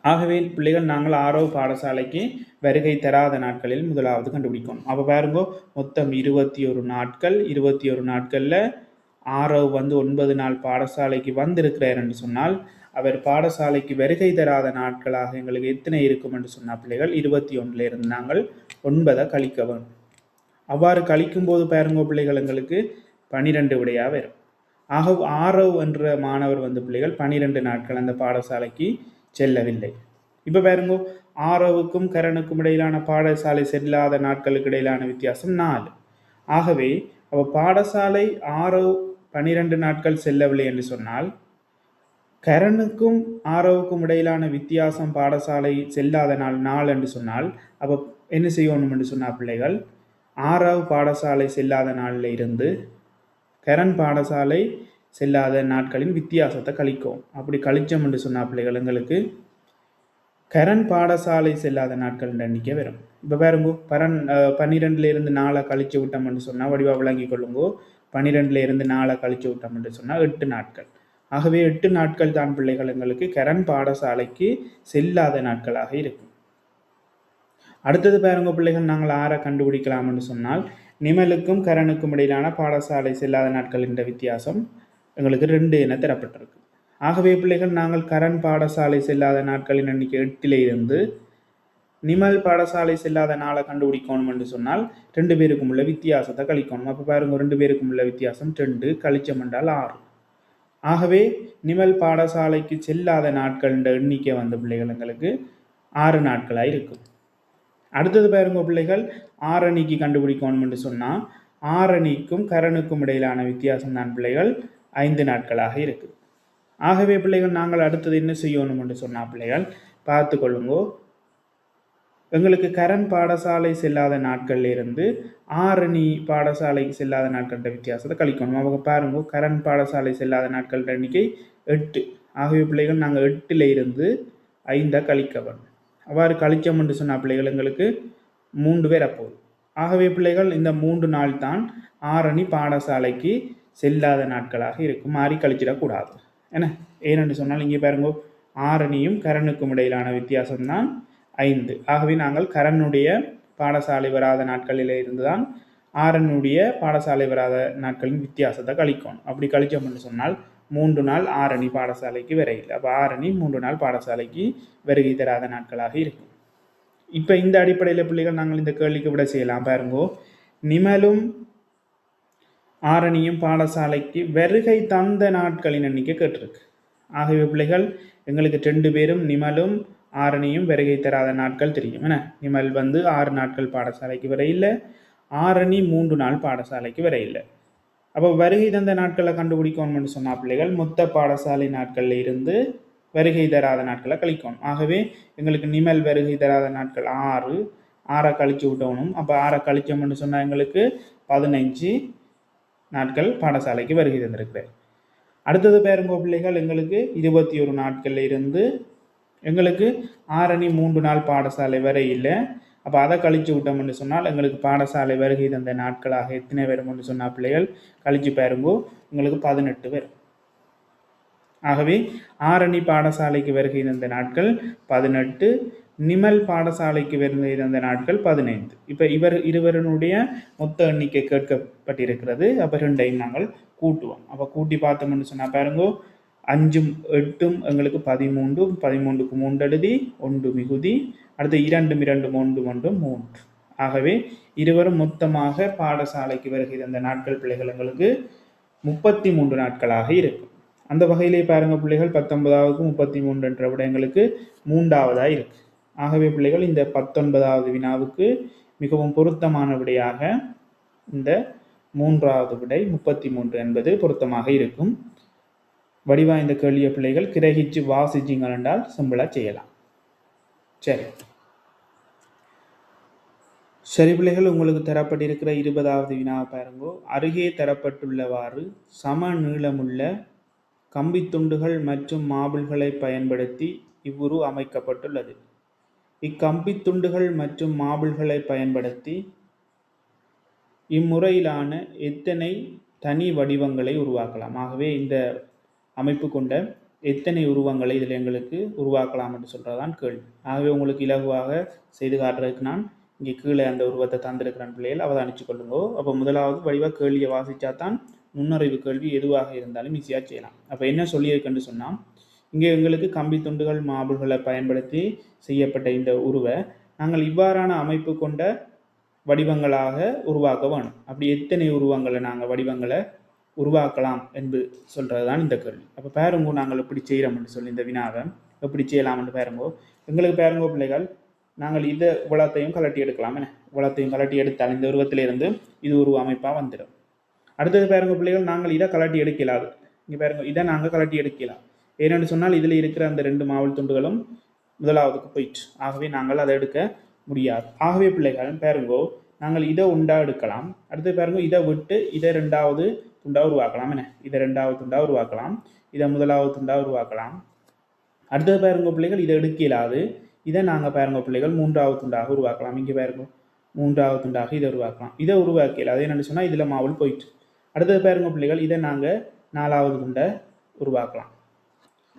Speaker 1: ஆகவே பிள்ளைகள் நாங்கள் ஆறாவது பாடசாலைக்கு வருகை தராத நாட்களில் முதலாவது கண்டுபிடிக்கணும். அப்போ பாருங்கோ, மொத்தம் 21 நாட்கள். 21 நாட்களில் ஆறாவது 9 நாள் பாடசாலைக்கு வந்திருக்கிறார் என்று சொன்னால், அவர் பாடசாலைக்கு வருகை தராத நாட்களாக எங்களுக்கு எத்தனை இருக்கும் என்று சொன்னால் பிள்ளைகள் 21 நாங்கள் 9 கழிக்க வேண்டும். அவ்வாறு கழிக்கும் போது பாருங்கோ பிள்ளைகள் எங்களுக்கு 12 விடையாக வரும். ஆக ஆரவ் என்ற மாணவர் பிள்ளைகள் 12 நாட்கள் அந்த பாடசாலைக்கு செல்லவில்லை. இப்போ பாருங்க, ஆரவுக்கும் கரனுக்கும் இடையிலான பாடசாலை செல்லாத நாட்களுக்கு இடையிலான வித்தியாசம் 4. ஆகவே அவ பாடசாலை ஆரவ் 12 நாட்கள் செல்லவில்லை என்று சொன்னால், கரனுக்கும் ஆரவுக்கும் இடையிலான வித்தியாசம் பாடசாலை செல்லாத நாள் 4 என்று சொன்னால், அப்போ என்ன செய்யணும் என்று சொன்னால் பிள்ளைகள், ஆரவ் பாடசாலை செல்லாத நாளில் இருந்து கரண் பாடசாலை செல்லாத நாட்களின் வித்தியாசத்தை கழிக்கும். அப்படி கழிச்சோம் என்று சொன்னால் பிள்ளைகள் எங்களுக்கு கரண் பாடசாலை செல்லாத நாட்கள் எண்ணிக்கை வரும். இப்போ பாருங்க, 12 4 கழிச்சு விட்டோம் என்று சொன்னால் வடிவா விளங்கி கொள்ளுங்கோ. 12 4 கழிச்சு விட்டோம் என்று சொன்னால் 8 நாட்கள். ஆகவே 8 நாட்கள் தான் பிள்ளைகள் எங்களுக்கு கரண் பாடசாலைக்கு செல்லாத நாட்களாக இருக்கும். அடுத்தது பாருங்க பிள்ளைகள், நாங்கள் 6 கண்டுபிடிக்கலாம் என்று சொன்னால், நிமலுக்கும் கரனுக்கும் இடையிலான பாடசாலை செல்லாத நாட்கள் என்ற வித்தியாசம் எங்களுக்கு 2 என தரப்பட்டிருக்கு. ஆகவே பிள்ளைகள் நாங்கள் கரண் பாடசாலை செல்லாத நாட்களின் எண்ணிக்கை 8 இருந்து நிமல் பாடசாலை செல்லாத நாளை கண்டுபிடிக்கணும் என்று சொன்னால் 2 பேருக்கும் உள்ள வித்தியாசத்தை கழிக்கணும். அப்போ பாருங்க, 2 பேருக்கும் உள்ள வித்தியாசம் 2 கழிச்சம் என்றால் 6. ஆகவே நிமல் பாடசாலைக்கு செல்லாத நாட்கள் என்ற எண்ணிக்கை பிள்ளைகள் எங்களுக்கு 6 நாட்களாக இருக்கும். அடுத்தது பாருங்க பிள்ளைகள், ஆரணிக்கு கண்டுபிடிக்கணும் என்று சொன்னால், ஆரணிக்கும் கரனுக்கும் இடையிலான வித்தியாசம் தான் பிள்ளைகள் 5 நாட்களாக இருக்குது. ஆகவே பிள்ளைகள் நாங்கள் அடுத்தது என்ன செய்யணும் என்று சொன்னால் பிள்ளைகள் பார்த்து கொள்ளுங்கோ, எங்களுக்கு கரண் பாடசாலை செல்லாத நாட்கள்ல இருந்து ஆரணி பாடசாலைக்கு செல்லாத நாட்கள வித்தியாசத்தை கழிக்கணும். அவங்க பாருங்க, கரண் பாடசாலை செல்லாத நாட்கள் எண்ணிக்கை 8. ஆகவே பிள்ளைகள் நாங்கள் 8 இருந்து 5 கழிக்க வேண்டும். அவ்வாறு கழிச்சோம் என்று சொன்ன பிள்ளைகள் எங்களுக்கு 3 பேர் அப்போது. ஆகவே பிள்ளைகள் இந்த 3 நாள் தான் ஆரணி பாடசாலைக்கு செல்லாத நாட்களாக இருக்கும். மாறி கழிச்சிடக்கூடாது. என்ன ஏனென்று சொன்னால் இங்கே பாருங்க ஆரணியும் கரனுக்கும் இடையிலான வித்தியாசம்தான் 5. ஆகவே நாங்கள் கரனுடைய பாடசாலை வராத நாட்களில் இருந்துதான் ஆரனுடைய பாடசாலை வராத நாட்களின் வித்தியாசத்தை கழிக்கணும். அப்படி கழிச்சோம் என்று சொன்னால் 3 நாள் ஆரணி பாடசாலைக்கு வரையில். அப்போ ஆரணி 3 நாள் பாடசாலைக்கு வருகை தராத நாட்களாக இருக்கும். இப்போ இந்த அடிப்படையில் பிள்ளைகள் நாங்கள் இந்த கேள்விக்கு விட செய்யலாம். பாருங்கோ, நிமலும் ஆரணியும் பாடசாலைக்கு வருகை தந்த நாட்களின் எண்ணிக்கை கேட்டிருக்கு. ஆகவே பிள்ளைகள் எங்களுக்கு 2 பேரும் நிமலும் ஆரணியும் வருகை தராத நாட்கள் தெரியும். என்ன, நிமல் 6 நாட்கள் பாடசாலைக்கு வரையில்லை, ஆரணி 3 நாள் பாடசாலைக்கு வரையில்லை. அப்போ வருகை தந்த நாட்களை கண்டுபிடிக்கணும்னு சொன்ன பிள்ளைகள் மொத்த பாடசாலை நாட்களில் இருந்து வருகை தராத நாட்களை கழிக்கணும். ஆகவே எங்களுக்கு நிமல் வருகை தராத நாட்கள் 6 கழிச்சு விட்டணும். அப்போ 6 கழிச்சோம்னு சொன்னால் எங்களுக்கு 15 நாட்கள் பாடசாலைக்கு வருகை தந்திருக்கிறார். அடுத்தது பாருங்க பிள்ளைகள், எங்களுக்கு 21 நாட்கள்ல இருந்து எங்களுக்கு ஆரணி 3 நாள் பாடசாலை வரை இல்லை. அப்போ அதை கழிச்சு விட்டோம்னு சொன்னால் எங்களுக்கு பாடசாலை வருகை தந்த நாட்களாக எத்தனை வரும்னு சொன்னால் பிள்ளைகள் கழிச்சு பாருங்கோ உங்களுக்கு 18 வரும். ஆகவே ஆரணி பாடசாலைக்கு வருகை தந்த நாட்கள் 18, நிமல் பாடசாலைக்கு வருகை தந்த நாட்கள் 15. இப்போ இருவருடைய மொத்த எண்ணிக்கை கேட்கப்பட்டிருக்கிறது. அப்போ 2ஐயும் நாங்கள் கூட்டுவோம். அப்போ கூட்டி பார்த்தோம்னு சொன்னால் பாருங்கோ 5 8 எங்களுக்கு 13, 13க்கு 3 எழுதி 1 மிகுதி, அடுத்து 2 2 1 1 3. ஆகவே இருவரும் மொத்தமாக பாடசாலைக்கு வருகை தந்த நாட்கள் பிள்ளைகள் எங்களுக்கு 33 நாட்களாக இருக்கும். அந்த வகையிலே பாருங்க பிள்ளைகள் 19க்கு 33 என்ற விட எங்களுக்கு 3ஆவதாக இருக்கு. ஆகவே பிள்ளைகள் இந்த 19வது வினாவுக்கு மிகவும் பொருத்தமான விடையாக இந்த 3வது விடை 33 என்பது பொருத்தமாக இருக்கும். வடிவா இந்த கேள்விய பிள்ளைகள் கிரகிச்சு வாசிச்சிங்கள் என்றால் சிம்பிளா செய்யலாம். சரி பிள்ளைகள், உங்களுக்கு தரப்பட்டிருக்கிற 20வது வினாவை பாருங்கோ. அருகே தரப்பட்டுள்ளவாறு சம நீளமுள்ள கம்பித்துண்டுகள் மற்றும் மாபிள்களை பயன்படுத்தி இவ்வுரு அமைக்கப்பட்டுள்ளது. இக்கம்பித்துண்டுகள் மற்றும் மாபிள்களை பயன்படுத்தி இம்முறையிலான எத்தனை தனி வடிவங்களை உருவாக்கலாம்? ஆகவே இந்த அமைப்பு கொண்ட எத்தனை உருவங்களை இதில் எங்களுக்கு உருவாக்கலாம் என்று சொல்கிறதான் கேள்வி. ஆகவே உங்களுக்கு இலகுவாக செய்து காட்டுறதுக்கு நான் இங்கே கீழே அந்த உருவத்தை தந்திருக்கிறேன் பிள்ளைகள், அவதானிச்சு கொள்ளுங்கோ. அப்போ முதலாவது வடிவாக கேள்வியை வாசித்தா தான் முன்னறிவு கேள்வி எதுவாக இருந்தாலும் ஈஸியாக செய்யலாம். அப்போ என்ன சொல்லியிருக்குன்னு சொன்னால், இங்கே எங்களுக்கு கம்பி துண்டுகள் மாபிள்களை பயன்படுத்தி செய்யப்பட்ட இந்த உருவை நாங்கள் இவ்வாறான அமைப்பு கொண்ட வடிவங்களாக உருவாக்க வேணும். அப்படி எத்தனை உருவங்களை நாங்கள் வடிவங்களை உருவாக்கலாம் என்று சொல்கிறது தான் இந்த கேள்வி. அப்போ பாருங்கோ நாங்கள் எப்படி செய்கிறோம்னு சொல்லி இந்த வினாவை எப்படி செய்யலாம்னு பாருங்கோ. எங்களுக்கு பாருங்கோ பிள்ளைகள், நாங்கள் இதை உலகத்தையும் கலட்டி எடுக்கலாம். உலகத்தையும் கலட்டி எடுத்தால் இந்த உருவத்திலிருந்து இது ஒரு அமைப்பாக வந்துடும். அடுத்தது பாருங்க பிள்ளைகள், நாங்கள் இதை கலட்டி எடுக்கலாது. இங்கே பாருங்க, இதை நாங்கள் கலட்டி எடுக்கலாம். ஏனென்று சொன்னால் இதில் இருக்கிற அந்த 2 மாவல் துண்டுகளும் முதலாவதுக்கு போயிட்டு, ஆகவே நாங்கள் அதை எடுக்க முடியாது. ஆகவே பிள்ளைகள் பாருங்கோ, நாங்கள் இதை உண்டா எடுக்கலாம். அடுத்து பாருங்க, இதை விட்டு இதை 2வது துண்டா உருவாக்கலாம். இதை 2வது துண்டா உருவாக்கலாம், இதை முதலாவது துண்டா உருவாக்கலாம். அடுத்தது பாருங்க பிள்ளைகள், இதை எடுக்கலாது. இதை நாங்கள் பாருங்க பிள்ளைகள் 3வது துண்டாக உருவாக்கலாம். இங்கே பாருங்க 3வது துண்டாக இதை உருவாக்கலாம். இதை உருவாக்கல, அது என்னென்னு சொன்னால் இதில் மாவல் போயிட்டு. அடுத்தது பாருங்க பிள்ளைகள், இதை நாங்கள் 4வது துண்டை உருவாக்கலாம்.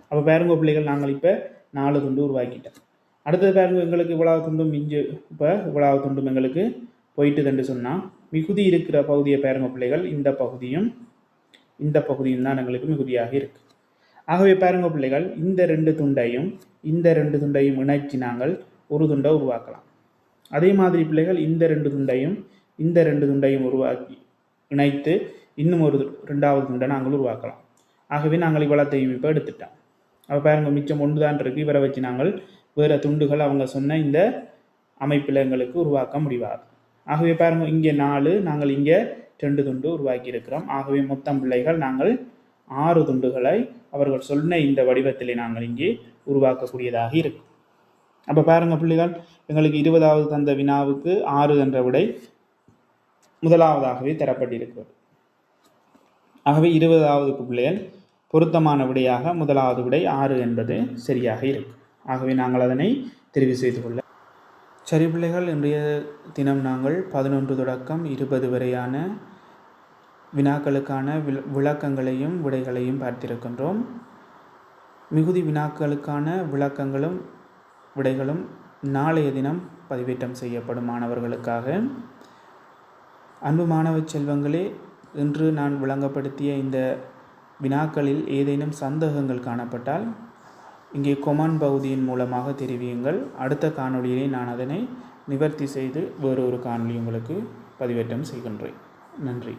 Speaker 1: அப்போ பாருங்க பிள்ளைகள், நாங்கள் இப்போ 4 துண்டு உருவாக்கிட்டோம். அடுத்தது பாருங்க, எங்களுக்கு இவ்வளவு துண்டும் மிஞ்சு, இப்போ இவ்வளவு துண்டும் எங்களுக்கு போயிட்டுதுன்னு சொன்னால் மிகுதி இருக்கிற பகுதியை பாருங்க பிள்ளைகள், இந்த பகுதியும் இந்த பகுதியும் தான் எங்களுக்கு மிகுதியாக இருக்கு. ஆகவே பாருங்க பிள்ளைகள், இந்த 2 துண்டையும் இந்த 2 துண்டையும் இணைச்சி நாங்கள் ஒரு துண்டை உருவாக்கலாம். அதே மாதிரி பிள்ளைகள், இந்த 2 துண்டையும் இந்த 2 துண்டையும் உருவாக்கி இணைத்து இன்னும் ஒரு 2வது துண்டை நாங்கள் உருவாக்கலாம். ஆகவே நாங்கள் இவ்வளத்தையும் இப்போ எடுத்துட்டோம். அப்போ பாருங்க, மிச்சம் 1 தான் இருக்குது. இவரை வச்சு நாங்கள் வேறு துண்டுகள் அவங்க சொன்ன இந்த அமைப்பில் எங்களுக்கு உருவாக்க முடியாது. ஆகவே பாருங்க, இங்கே 4, நாங்கள் இங்கே 2 துண்டு உருவாக்கி இருக்கிறோம். ஆகவே மொத்தம் பிள்ளைகள் நாங்கள் 6 துண்டுகளை அவர்கள் சொன்ன இந்த வடிவத்திலே நாங்கள் இங்கே உருவாக்கக்கூடியதாக இருக்கும். அப்போ பாருங்க பிள்ளைகள், எங்களுக்கு 20வது தந்த வினாவுக்கு 6 என்ற விடை முதலாவதாகவே தரப்பட்டிருக்கிறது. ஆகவே 20வது பிள்ளைகள் பொருத்தமான விடையாக முதலாவது விடை 6 என்பது சரியாக இருக்கும். ஆகவே நாங்கள் அதனை தெரிவு செய்து கொள்ள. சரி பிள்ளைகள், இன்றைய தினம் நாங்கள் 11 தொடக்கம் 20 வரையான வினாக்களுக்கான விளக்கங்களையும் விடைகளையும் பார்த்திருக்கின்றோம். மிகுதி வினாக்களுக்கான விளக்கங்களும் விடைகளும் நாளைய தினம் பதிவேற்றம் செய்யப்படும் மாணவர்களுக்காக. அன்பு மாணவ செல்வங்களே, இன்று நான் விளங்கப்படுத்திய இந்த வினாக்களில் ஏதேனும் சந்தேகங்கள் காணப்பட்டால் இங்கே கொமெண்ட் பகுதியின் மூலமாக தெரிவியுங்கள். அடுத்த காணொளியிலே நான் அதனை நிவர்த்தி செய்து வேறொரு காணொளி உங்களுக்கு பதிவேற்றம் செய்கின்றேன். நன்றி.